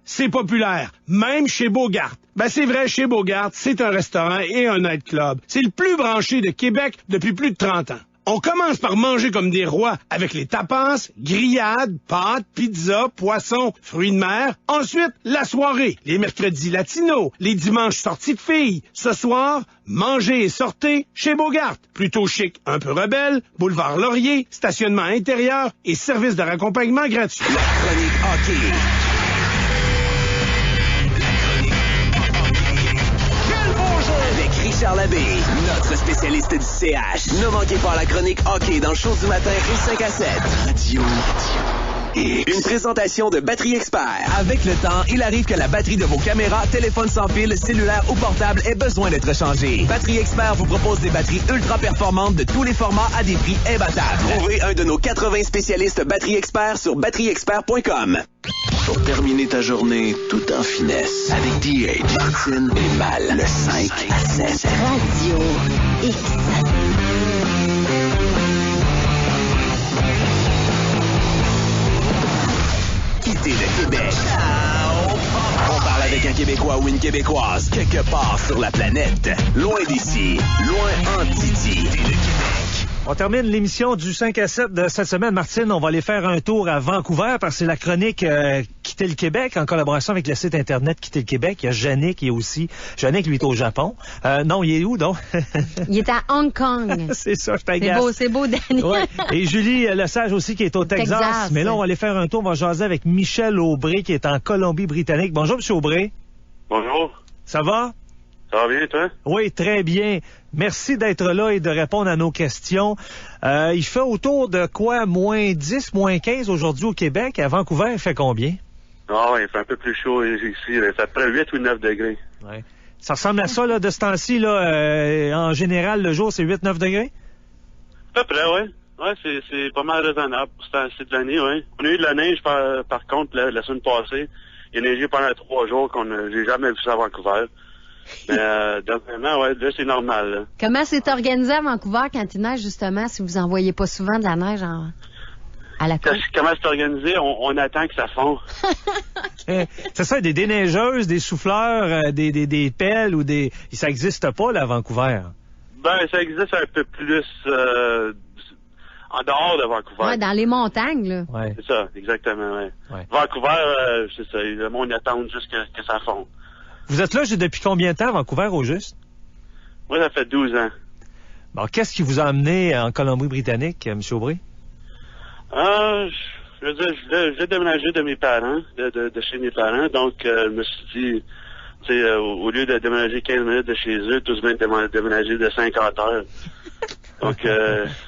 c'est populaire, même chez Bogart. Ben c'est vrai, chez Bogart, c'est un restaurant et un nightclub. C'est le plus branché de Québec depuis plus de 30 ans. On commence par manger comme des rois avec les tapas, grillades, pâtes, pizzas, poissons, fruits de mer. Ensuite, la soirée, les mercredis latinos, les dimanches sorties de filles. Ce soir, mangez et sortez chez Bogart. Plutôt chic, un peu rebelle, boulevard Laurier, stationnement intérieur et service de raccompagnement gratuit. La chronique hockey. Avec Richard Labbé, notre spécialiste du CH. Ne manquez pas la chronique hockey dans le show du matin et 5 à 7. Radio X. Une présentation de Batterie Expert. Avec le temps, il arrive que la batterie de vos caméras, téléphones sans fil, cellulaires ou portables ait besoin d'être changée. Batterie Expert vous propose des batteries ultra performantes de tous les formats à des prix imbattables. Trouvez un de nos 80 spécialistes Batterie Expert sur batterieexpert.com. Pour terminer ta journée tout en finesse, avec DH, Martine et Mal, le 5 à 7. Radio X. Quitter le Québec. On parle avec un Québécois ou une Québécoise, quelque part sur la planète. Loin d'ici, loin en Titi. Quitter le Québec. On termine l'émission du 5 à 7 de cette semaine. Martine, on va aller faire un tour à Vancouver parce que c'est la chronique Quitter le Québec en collaboration avec le site Internet Quitter le Québec. Il y a Yannick qui est aussi. Yannick, lui, est au Japon. Non, il est où, donc? Il est à Hong Kong. C'est ça, je t'agace. C'est beau, Danny. Ouais. Et Julie Lesage aussi qui est au Texas. Mais là, on va aller faire un tour. On va jaser avec Michel Aubry qui est en Colombie-Britannique. Bonjour, M. Aubry. Bonjour. Ça va? Ça va bien, toi? Oui, très bien. Merci d'être là et de répondre à nos questions. Il fait autour de quoi? Moins 10, moins 15 aujourd'hui au Québec. À Vancouver, il fait combien? Ah oui, il fait un peu plus chaud ici. Ça fait près 8 ou 9 degrés. Ouais. Ça ressemble à ça, là, de ce temps-ci, là, en général, le jour, c'est 8-9 degrés? À peu près, oui. Ouais, c'est pas mal raisonnable pour ce temps-ci de l'année, oui. On a eu de la neige, par contre, la semaine passée. Il a neigé pendant 3 jours j'ai jamais vu ça à Vancouver. Mais dernièrement, ouais, là, c'est normal. Là. Comment c'est organisé à Vancouver quand il neige, justement, si vous en voyez pas souvent de la neige à la côte? Comment c'est organisé? On attend que ça fonde. C'est ça, des déneigeuses, des souffleurs, des pelles ou des... Ça existe pas, là, à Vancouver. Ben, ça existe un peu plus en dehors de Vancouver. Ouais, dans les montagnes, là. Ouais. C'est ça, exactement, ouais. Vancouver, c'est ça, le monde attend juste que ça fonde. Vous êtes là depuis combien de temps à Vancouver, au juste? Moi, ça fait 12 ans. Bon, qu'est-ce qui vous a amené en Colombie-Britannique, M. Aubry? Je veux dire, je voulais déménager de mes parents, de chez mes parents. Donc, je me suis dit, tu sais, au lieu de déménager 15 minutes de chez eux, tout de même déménager de 50 heures. Donc,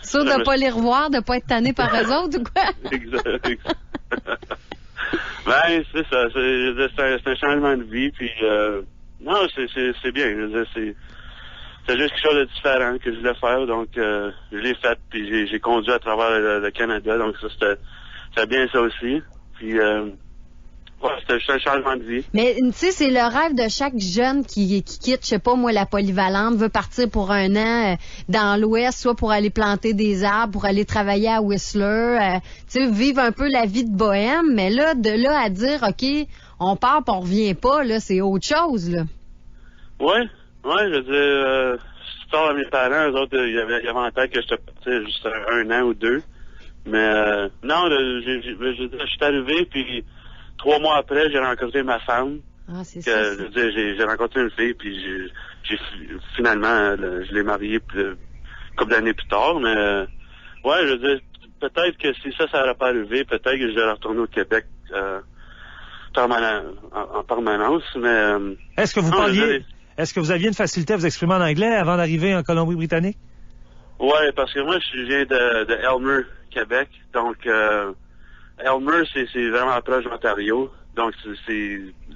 sûr de pas les revoir, de pas être tanné par eux autres ou quoi? Exact. Ben, c'est ça. C'est un changement de vie, puis non, c'est bien. Je veux dire, c'est juste quelque chose de différent que je voulais faire, donc je l'ai fait, puis j'ai conduit à travers le Canada, donc ça c'était bien ça aussi. Puis ouais, c'était un changement de vie. Mais tu sais, c'est le rêve de chaque jeune qui quitte, je sais pas moi, la polyvalente, veut partir pour un an dans l'Ouest, soit pour aller planter des arbres, pour aller travailler à Whistler, tu sais, vivre un peu la vie de bohème, mais là, de là à dire, OK, on part pis on revient pas, là, c'est autre chose, là. Ouais, je veux dire, si tu parles à mes parents, eux autres, il y avait en tête que j'étais parti juste un an ou deux. Mais non, je suis arrivé, puis 3 mois après, j'ai rencontré ma femme. Ah, c'est ça. Je veux dire, j'ai rencontré une fille, puis j'ai finalement, je l'ai mariée une couple d'années plus tard. Mais ouais, je veux dire, peut-être que si ça n'aurait pas arrivé, peut-être que je vais retourner au Québec en permanence. Mais est-ce que vous aviez une facilité à vous exprimer en anglais avant d'arriver en Colombie-Britannique? Ouais, parce que moi, je viens de Elmer, Québec. Donc, Elmer, c'est vraiment proche de l'Ontario. Donc,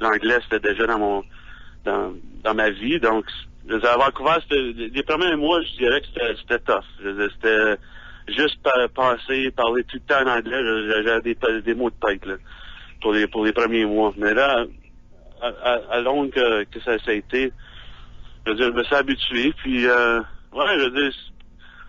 l'anglais, c'était déjà dans ma vie. Donc, je veux dire, à Vancouver, les premiers mois, je dirais que c'était tough. Je veux dire, c'était juste parler tout le temps en anglais. J'avais des mots de tête, là, pour les premiers mois. Mais là, à longue que ça a été, je veux dire, je me suis habitué. Puis, ouais, je veux dire,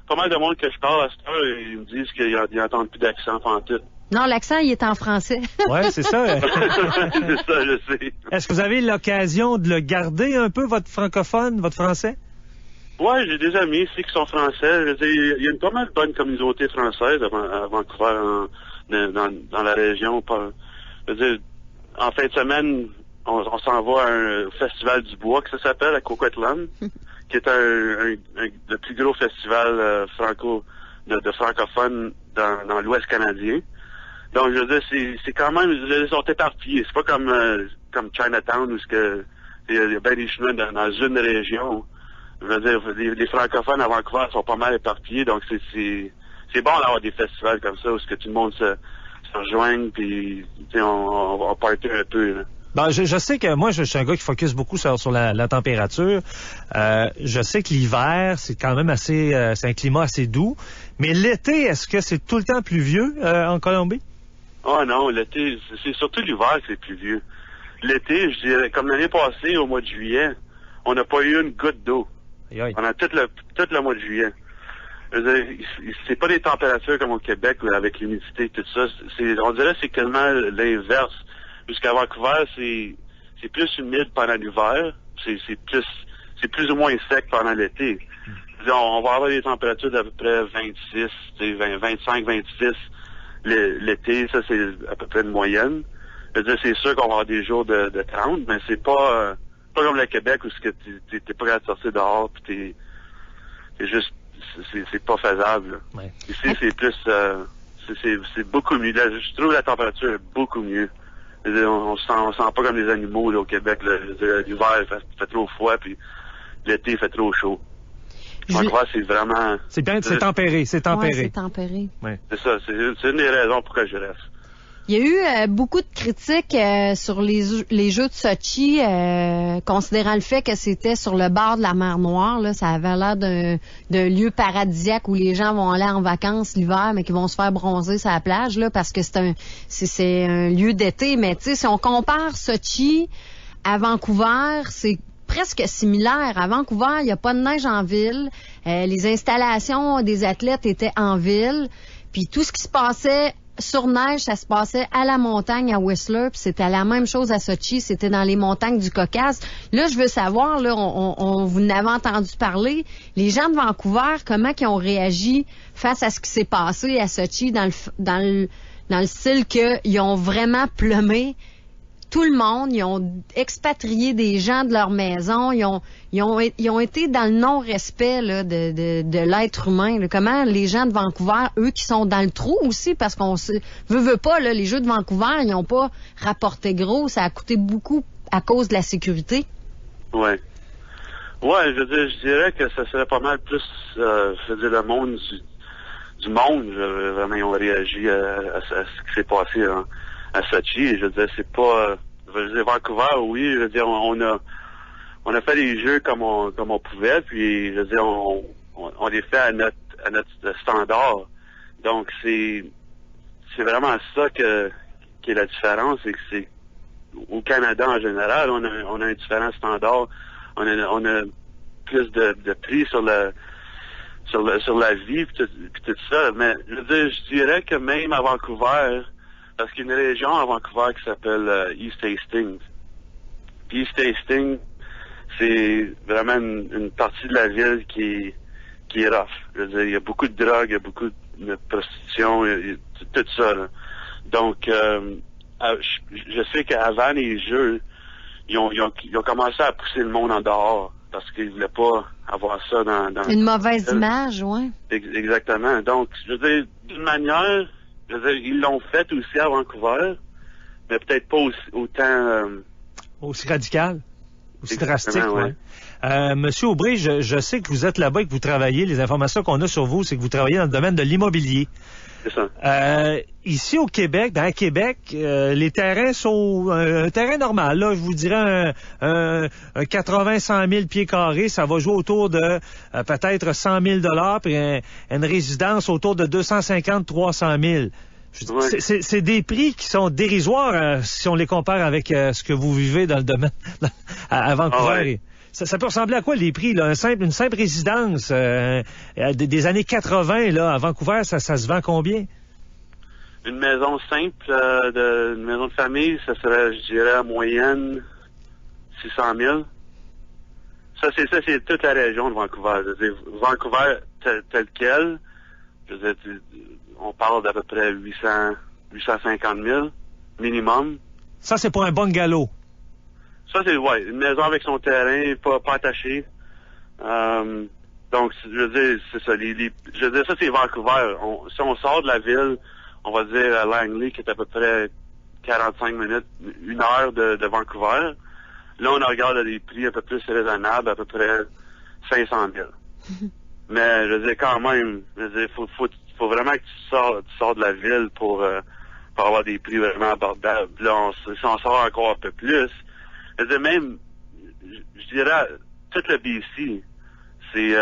pas mal de monde que je parle à cette heure, ils me disent qu'ils n'entendent plus d'accent en tout. Non, l'accent, il est en français. Oui, c'est ça. C'est ça, je sais. Est-ce que vous avez l'occasion de le garder un peu, votre francophone, votre français? Ouais, j'ai des amis ici qui sont français. Je veux dire, il y a une pas mal bonne communauté française à Vancouver, dans la région. Je veux dire, en fin de semaine, on s'en va à un festival du bois que ça s'appelle à Coquitlam, qui est le plus gros festival de francophones dans l'Ouest canadien. Donc, je veux dire, c'est quand même, ils sont éparpillés. C'est pas comme Chinatown où il y a bien des chemins dans une région. Je veux dire, les francophones à Vancouver sont pas mal éparpillés, donc c'est bon d'avoir des festivals comme ça où tout le monde se rejoigne, puis on party un peu. Là. Ben, je sais que moi, je suis un gars qui focus beaucoup sur la température. Je sais que l'hiver, c'est quand même c'est un climat assez doux. Mais l'été, est-ce que c'est tout le temps pluvieux en Colombie? Oh non, l'été, c'est surtout l'hiver que c'est pluvieux. L'été, je dirais, comme l'année passée, au mois de juillet, on n'a pas eu une goutte d'eau. Pendant tout le mois de juillet. C'est pas des températures comme au Québec, avec l'humidité et tout ça. On dirait que c'est quasiment l'inverse. Jusqu'à Vancouver, c'est plus humide pendant l'hiver. C'est plus ou moins sec pendant l'été. On va avoir des températures d'à peu près 25, 26 l'été. Ça, c'est à peu près une moyenne. C'est sûr qu'on va avoir des jours de 30, mais c'est pas comme le Québec où t'es pas capable de sortir dehors pis t'es juste c'est pas faisable. Ouais. Ici c'est plus c'est beaucoup mieux. Là, je trouve la température est beaucoup mieux. On se sent pas comme des animaux là, au Québec. L'hiver fait trop froid puis l'été fait trop chaud. Vancouver, c'est vraiment. C'est tempéré. Ouais, c'est tempéré. Ouais. C'est ça. C'est une des raisons pourquoi je reste. Il y a eu beaucoup de critiques sur les Jeux de Sochi, considérant le fait que c'était sur le bord de la mer Noire. Là, ça avait l'air d'un lieu paradisiaque où les gens vont aller en vacances l'hiver, mais qui vont se faire bronzer sur la plage, là, parce que c'est un lieu d'été. Mais tu sais, si on compare Sochi à Vancouver, c'est presque similaire. À Vancouver, il n'y a pas de neige en ville. Les installations des athlètes étaient en ville. Puis tout ce qui se passait sur neige, ça se passait à la montagne à Whistler, puis c'était la même chose à Sochi, c'était dans les montagnes du Caucase. Là, je veux savoir, là, on vous en avez entendu parler, les gens de Vancouver, comment ils ont réagi face à ce qui s'est passé à Sochi dans le style qu'ils ont vraiment plumé tout le monde, ils ont expatrié des gens de leur maison, ils ont été dans le non-respect là, de l'être humain. Là. Comment les gens de Vancouver, eux qui sont dans le trou aussi, parce qu'on veut pas, là, les Jeux de Vancouver, ils n'ont pas rapporté gros, ça a coûté beaucoup à cause de la sécurité. Ouais. Ouais, je dirais que ça serait pas mal plus, le monde du monde, vraiment, ils ont réagi à ce qui s'est passé à Sochi. Je veux dire, c'est pas... Vancouver, oui, je veux dire, on a fait les jeux comme on pouvait, puis je veux dire, on les fait à notre standard. Donc, c'est vraiment ça qui est la différence, c'est que c'est au Canada en général, on a un différent standard, on a plus de prix sur la vie, puis tout ça. Mais je veux dire, je dirais que même à Vancouver, parce qu'il y a une région à Vancouver qui s'appelle East Hastings. Puis East Hastings, c'est vraiment une partie de la ville qui est rough. Je veux dire, il y a beaucoup de drogue, il y a beaucoup de prostitution, tout ça. Là. Donc, je sais qu'avant les Jeux, ils ont commencé à pousser le monde en dehors parce qu'ils voulaient pas avoir ça dans une mauvaise image, ouais. Exactement. Donc, je veux dire, d'une manière... Je veux dire, ils l'ont fait aussi à Vancouver, mais peut-être pas autant... aussi radical, aussi drastique, ouais. Monsieur Aubry, je sais que vous êtes là-bas et que vous travaillez. Les informations qu'on a sur vous, c'est que vous travaillez dans le domaine de l'immobilier. C'est ça. Ici au Québec, dans le Québec, les terrains sont un terrain normal. Là, je vous dirais un 80-100 000 pieds carrés, ça va jouer autour de peut-être 100 000 $, puis une résidence autour de 250-300 000. Ouais. C'est des prix qui sont dérisoires si on les compare avec ce que vous vivez dans le domaine à Vancouver. Ah ouais. Ça peut ressembler à quoi les prix là? Une simple résidence des années 80 là à Vancouver, ça se vend combien? une maison simple, une maison de famille, ça serait, je dirais, en moyenne 600 000. Ça, c'est toute la région de Vancouver. Je veux dire, Vancouver, tel quel, je veux dire, on parle d'à peu près 850 000 minimum. Ça, c'est pour un bungalow. Ça, c'est, ouais, une maison avec son terrain, pas attaché. Donc, je veux dire, c'est ça. Je veux dire, ça, c'est Vancouver. Si on sort de la ville, on va dire à Langley, qui est à peu près 45 minutes, 1 heure de Vancouver. Là, on regarde des prix un peu plus raisonnables, à peu près 500 000. Mais, je veux dire, quand même, je veux dire, faut vraiment que tu sors de la ville pour avoir des prix vraiment abordables. Là, si on sort encore un peu plus, je veux dire, même, je dirais, tout le BC, c'est,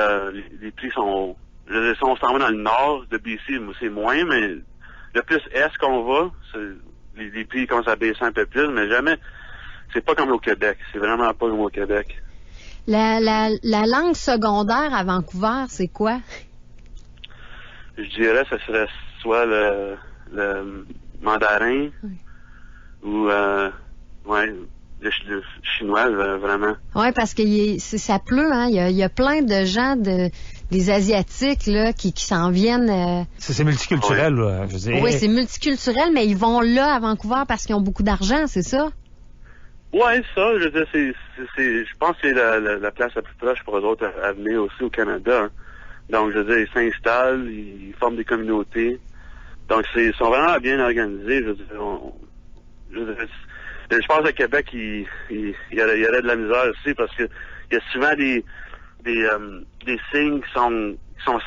les prix sont, je veux dire, si on s'en va dans le nord de BC, c'est moins, mais le plus est qu'on va, les prix commencent à baisser un peu plus, mais jamais, c'est pas comme au Québec. C'est vraiment pas comme au Québec. La langue secondaire à Vancouver, c'est quoi? Je dirais que ce serait soit le mandarin ou le chinois, vraiment. Oui, parce que ça pleut, hein. Il y a plein de gens des Asiatiques là qui s'en viennent. C'est multiculturel, là, je veux dire. Oui, c'est multiculturel, mais ils vont là à Vancouver parce qu'ils ont beaucoup d'argent, c'est ça? Ouais, ça, je veux dire, je pense que c'est la place la plus proche pour eux autres à venir aussi au Canada. Hein. Donc, je veux dire, ils s'installent, ils forment des communautés. Donc, ils sont vraiment bien organisés. Je veux dire, je pense qu'à Québec, il y aurait de la misère aussi parce que il y a souvent des signes qui sont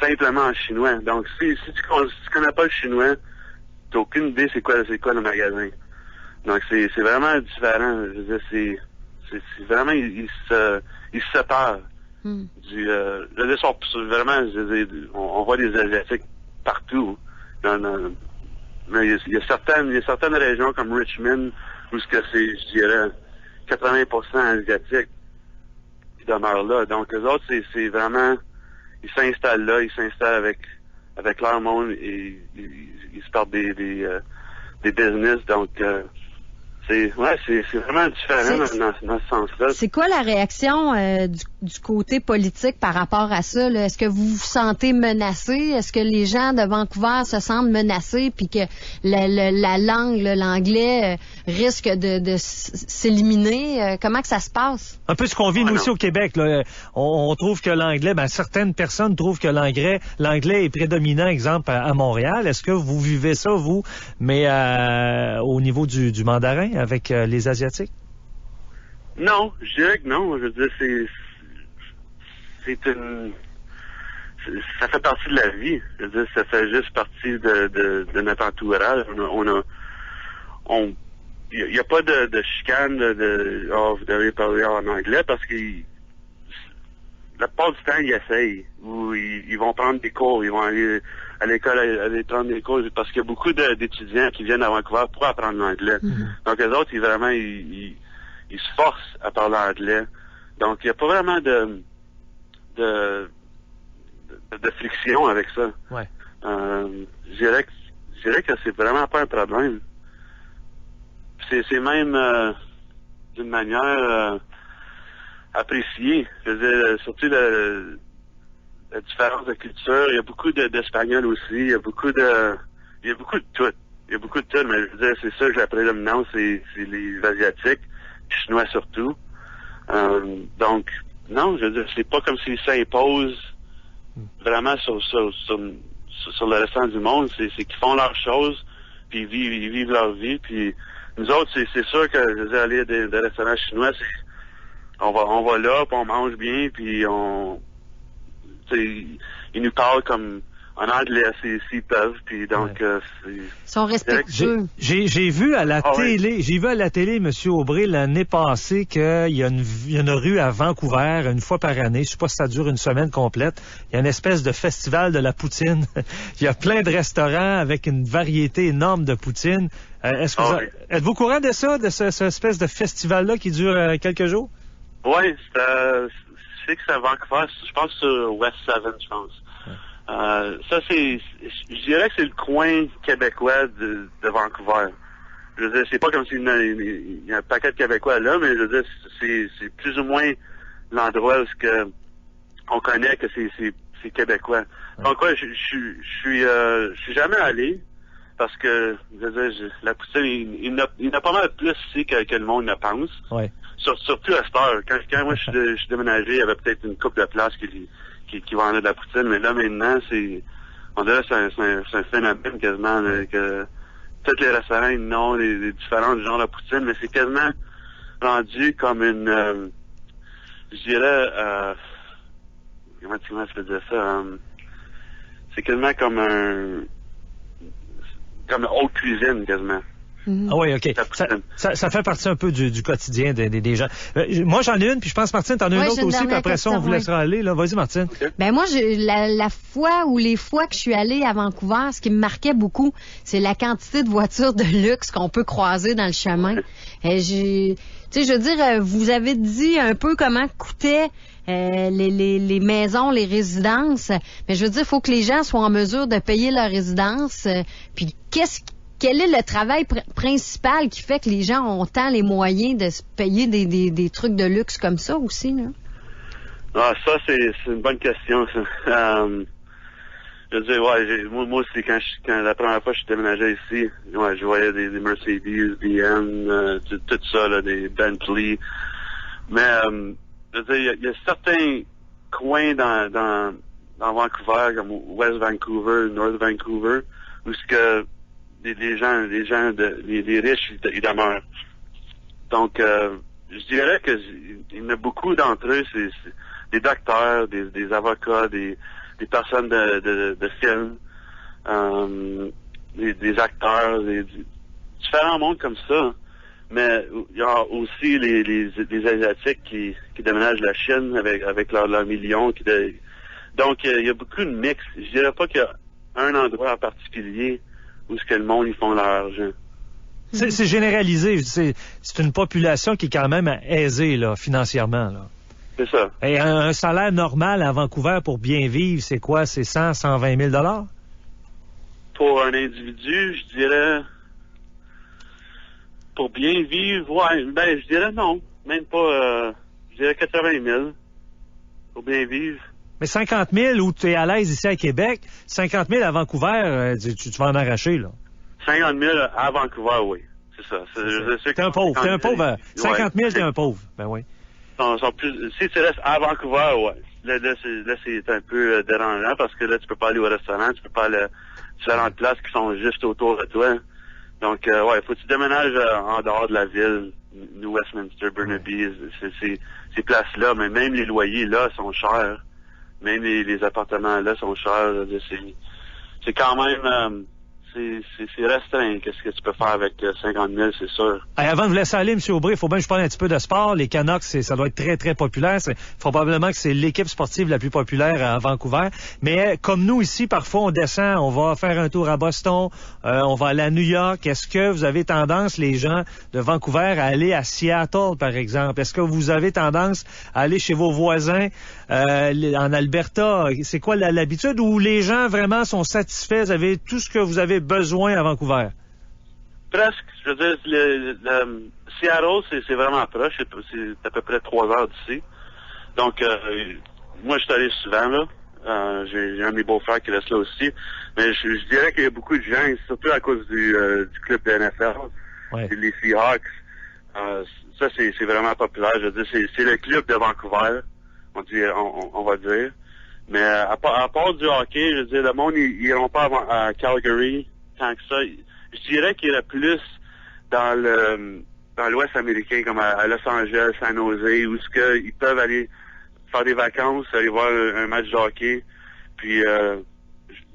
simplement en chinois. Donc, si tu connais pas le chinois, t'as aucune idée c'est quoi le magasin. Donc, c'est vraiment différent. Je veux dire, c'est vraiment, ils se séparent je veux dire, vraiment, je veux dire, on voit des Asiatiques partout. Mais il y a certaines régions comme Richmond où c'est, je dirais, 80% asiatiques qui demeurent là. Donc, eux autres, c'est vraiment, ils s'installent là, ils s'installent avec leur monde et ils se partent des business. Donc, c'est vraiment différent dans ce sens-là. C'est quoi la réaction du côté politique par rapport à ça? Là? Est-ce que vous vous sentez menacé? Est-ce que les gens de Vancouver se sentent menacés puis que la langue, l'anglais, risque de s'éliminer? Comment que ça se passe? Un peu ce qu'on vit nous aussi au Québec. Là. On trouve que l'anglais, certaines personnes trouvent que l'anglais est prédominant, exemple, à Montréal. Est-ce que vous vivez ça, vous, mais au niveau du mandarin avec les Asiatiques? Non, je dirais que non. Je veux dire, ça fait partie de la vie. Je veux dire, ça fait juste partie de notre entourage. Il n'y a pas de chicane vous devez parler en anglais parce que la plupart du temps, ils essayent. Ou ils vont prendre des cours, ils vont aller à l'école aller prendre des cours parce qu'il y a beaucoup d'étudiants qui viennent à Vancouver pour apprendre l'anglais. Donc, eux autres, ils se forcent à parler anglais. Donc, il n'y a pas vraiment de friction avec ça. Ouais. Je dirais que c'est vraiment pas un problème. C'est même d'une manière appréciée. Je veux dire, surtout la différence de culture. Il y a beaucoup d'Espagnols aussi. Il y a beaucoup de tout. Il y a beaucoup de tout, mais je veux dire, c'est ça que la prédominance, c'est les Asiatiques, les Chinois surtout. Donc, non, je veux dire, c'est pas comme s'ils s'imposent vraiment sur le restant du monde. C'est qu'ils font leurs choses, puis ils vivent leur vie, puis nous autres, c'est sûr que, je veux dire, aller à des restaurants chinois, on va là, puis on mange bien, puis ils nous parlent comme en anglais s'ils peuvent, puis donc ils sont respectueux. J'ai vu à la télé, M. Aubry, l'année passée qu'il y a une rue à Vancouver une fois par année, je sais pas si ça dure une semaine complète, il y a une espèce de festival de la poutine. Il y a plein de restaurants avec une variété énorme de poutine. Êtes-vous au courant de ça, de cette espèce de festival-là qui dure quelques jours? Oui, je sais que c'est à Vancouver, je pense sur West 7, je pense. Ça, je dirais que c'est le coin québécois de Vancouver. Je veux dire, c'est pas comme s'il y a un paquet de Québécois là, mais je veux dire, c'est plus ou moins l'endroit où on connaît que c'est québécois. Donc ouais, je suis jamais allé parce que je veux dire, la poutine, il y en a pas mal plus ici que le monde ne pense. Ouais. Surtout à cette heure. Quand moi je suis déménagé, il y avait peut-être une couple de places qui vendaient de la poutine, mais là maintenant on dirait que c'est un phénomène quasiment là, que tous les restaurants ils ont des différents genres de poutine, mais c'est quasiment rendu comme une je dirais comment je peux dire ça? C'est quasiment comme une haute cuisine, quasiment. Ah oui, OK. Ça fait partie un peu du quotidien des gens. Moi, j'en ai une, puis je pense, Martine, t'en as une autre aussi, puis après ça, on vous laissera aller. Là. Vas-y, Martine. Okay. Ben moi, la fois ou les fois que je suis allée à Vancouver, ce qui me marquait beaucoup, c'est la quantité de voitures de luxe qu'on peut croiser dans le chemin. Tu sais, je veux dire, vous avez dit un peu comment coûtaient les maisons, les résidences, mais je veux dire, il faut que les gens soient en mesure de payer leur résidence. Puis quel est le travail principal qui fait que les gens ont tant les moyens de se payer des trucs de luxe comme ça aussi, là? Ah, ça, c'est une bonne question, ça. Je veux dire, ouais, moi aussi, quand la première fois que je suis déménagé ici, ouais, je voyais des Mercedes, BM, tout ça, là, des Bentley. Mais, je veux dire, il y a certains coins dans Vancouver, comme West Vancouver, North Vancouver, où ce que les gens, les riches, ils demeurent. Donc, je dirais que il y en a beaucoup d'entre eux, c'est des docteurs, des avocats, des personnes de film, des acteurs, différents mondes comme ça. Mais il y a aussi les Asiatiques qui déménagent la Chine avec leurs millions. Donc, il y a beaucoup de mix. Je dirais pas qu'il y a un endroit en particulier où est-ce que le monde, ils font leur argent. C'est généralisé. C'est une population qui est quand même aisée, là, financièrement, là. C'est ça. Et un salaire normal à Vancouver pour bien vivre, c'est quoi? C'est 100, 120 000 $? Pour un individu, je dirais... Pour bien vivre, ouais, ben, je dirais non. Même pas... je dirais 80 000 pour bien vivre. Mais 50 000 où tu es à l'aise ici à Québec, 50 000 à Vancouver, tu vas en arracher, là. 50 000 à Vancouver, oui. C'est ça. T'es un pauvre. T'es un pauvre. 50 000, t'es un pauvre. Ben oui. Si tu restes à Vancouver, ouais. Là, c'est un peu dérangeant parce que là, tu peux pas aller au restaurant, tu peux pas aller à différentes places qui sont juste autour de toi. Donc, ouais, faut que tu déménages en dehors de la ville, New Westminster, Burnaby, ces places-là. Mais même les loyers, là, sont chers. Même les appartements, là, sont chers. C'est quand même... c'est restreint. Qu'est-ce que tu peux faire avec 50 000, c'est sûr. Hey, avant de vous laisser aller, M. Aubry, il faut bien que je parle un petit peu de sport. Les Canucks, ça doit être très, très populaire. Probablement que c'est l'équipe sportive la plus populaire à Vancouver. Mais comme nous ici, parfois, on descend, on va faire un tour à Boston, on va aller à New York. Est-ce que vous avez tendance, les gens de Vancouver, à aller à Seattle, par exemple? Est-ce que vous avez tendance à aller chez vos voisins en Alberta? C'est quoi l'habitude où les gens vraiment sont satisfaits? Vous avez tout ce que vous avez besoin à Vancouver? Presque. Je veux dire, Seattle, c'est vraiment proche. C'est à peu près 3 heures d'ici. Donc, moi, je suis allé souvent, là. J'ai un de mes beaux-frères qui reste là aussi. Mais je dirais qu'il y a beaucoup de gens, surtout à cause du club de NFL, ouais. Les Seahawks. Ça, c'est vraiment populaire. Je veux dire, c'est le club de Vancouver, on va dire. Mais à part du hockey, je veux dire, le monde, ils iront pas à Calgary tant que ça. Je dirais qu'il y a plus dans l'Ouest américain, comme à Los Angeles, San Jose, où ils peuvent aller faire des vacances, aller voir un match de hockey, puis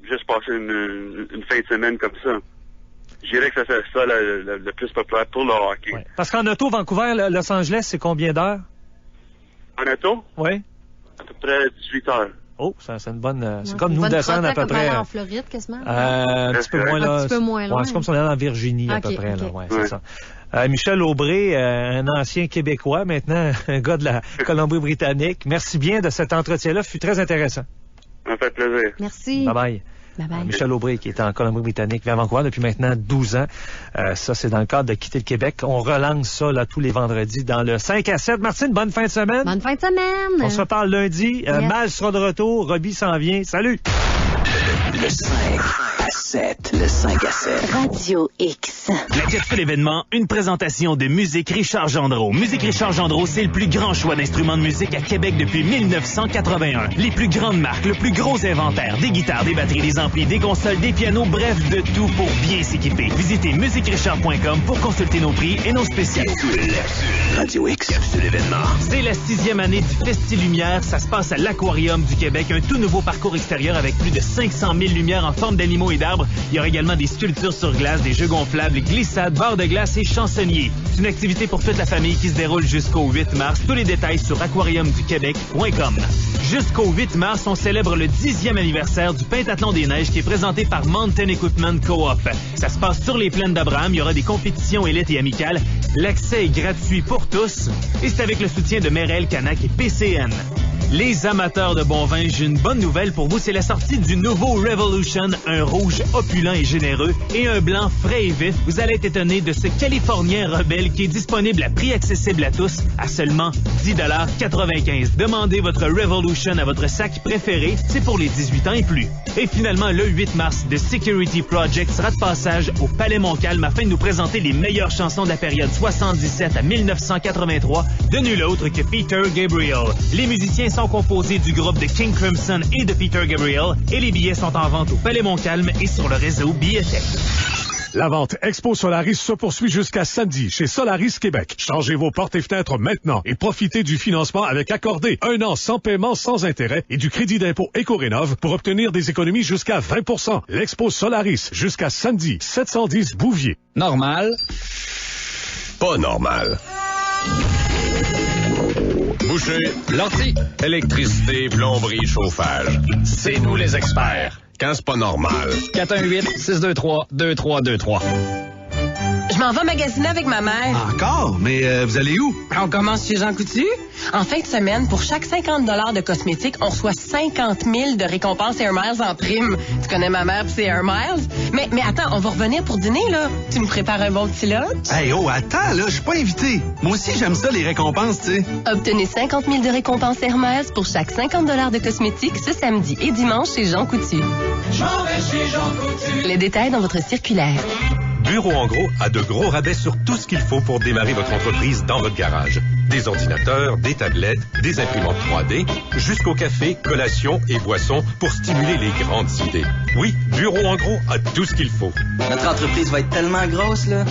juste passer une fin de semaine comme ça. Je dirais que ça fait ça le plus populaire pour le hockey. Ouais. Parce qu'en auto, Vancouver, Los Angeles, c'est combien d'heures? En auto? Oui. À peu près 18 heures. Oh, c'est une bonne... c'est comme nous descendre à peu près... en Floride, quasiment. Un petit peu moins, là. Un petit peu moins loin. Ouais, c'est comme si on allait en Virginie, à peu près, okay. là. Ouais, c'est ça. Michel Aubry, un ancien Québécois, maintenant un gars de la Colombie-Britannique. Merci bien de cet entretien-là. Ce fut très intéressant. Ça me fait plaisir. Merci. Bye-bye. Bye-bye. Michel Aubry, qui est en Colombie-Britannique, vient à Vancouver depuis maintenant 12 ans. Ça, c'est dans le cadre de Quitter le Québec. On relance ça là, tous les vendredis dans le 5 à 7. Martine, bonne fin de semaine. Bonne fin de semaine. On se reparle lundi. Mal sera de retour. Robbie s'en vient. Salut! Le 5 à 7. Le 5 à 7. Radio X. La capsule événement, une présentation de Musique Richard Gendreau. Musique Richard Gendreau, c'est le plus grand choix d'instruments de musique à Québec depuis 1981. Les plus grandes marques, le plus gros inventaire, des guitares, des batteries, des amplis, des consoles, des pianos, bref, de tout pour bien s'équiper. Visitez musiquerichard.com pour consulter nos prix et nos spéciales. Radio X. Capsule événement. C'est la 6e année du Festi-Lumière. Ça se passe à l'Aquarium du Québec. Un tout nouveau parcours extérieur avec plus de 500 000 lumières en forme d'animaux et d'arbres. Il y aura également des sculptures sur glace, des jeux gonflables, glissades, barres de glace et chansonniers. C'est une activité pour toute la famille qui se déroule jusqu'au 8 mars. Tous les détails sur aquariumduquebec.com. Jusqu'au 8 mars, on célèbre le 10e anniversaire du Pentathlon des Neiges qui est présenté par Mountain Equipment Co-op. Ça se passe sur les plaines d'Abraham. Il y aura des compétitions élites et amicales. L'accès est gratuit pour tous. Et c'est avec le soutien de Merrell, Canac et PCN. Les amateurs de bon vin, j'ai une bonne nouvelle pour vous. C'est la sortie du nouveau Revolution, un rouge opulent et généreux et un blanc frais et vif. Vous allez être étonné de ce Californien rebelle qui est disponible à prix accessible à tous à seulement 10,95 $. Demandez votre Revolution à votre sac préféré. C'est pour les 18 ans et plus. Et finalement, le 8 mars, The Security Project sera de passage au Palais Montcalm afin de nous présenter les meilleures chansons de la période 77 à 1983 de nul autre que Peter Gabriel. Les musiciens sont composés du groupe de King Crimson et de Peter Gabriel et les billets sont en vente au Palais Montcalm et sur le réseau Billetech. La vente Expo Solaris se poursuit jusqu'à samedi chez Solaris Québec. Changez vos portes et fenêtres maintenant et profitez du financement avec Accordé. 1 an sans paiement, sans intérêt et du crédit d'impôt Éco-Rénov pour obtenir des économies jusqu'à 20%. L'Expo Solaris jusqu'à samedi, 710 Bouvier. Normal. Pas normal. Boucher, Lanty. électricité, plomberie, chauffage. C'est nous les experts. Quand c'est pas normal. 418-623-2323. Je m'en vais magasiner avec ma mère. Encore? Mais vous allez où? On commence chez Jean Coutu. En fin de semaine, pour chaque 50 $ de cosmétiques, on reçoit 50 000 de récompenses Air Miles en prime. Tu connais ma mère pis c'est Air Miles. Mais attends, on va revenir pour dîner, là. Tu me prépares un bon petit lunch? Hey, oh, attends, là, je suis pas invité. Moi aussi, j'aime ça, les récompenses, tu sais. Obtenez 50 000 de récompenses Air Miles pour chaque 50 $ de cosmétiques ce samedi et dimanche chez Jean Coutu. J'en vais chez Jean Coutu. Les détails dans votre circulaire. Bureau en gros a de gros rabais sur tout ce qu'il faut pour démarrer votre entreprise dans votre garage. Des ordinateurs, des tablettes, des imprimantes 3D, jusqu'au café, collations et boissons pour stimuler les grandes idées. Oui, Bureau en gros a tout ce qu'il faut. Notre entreprise va être tellement grosse, là.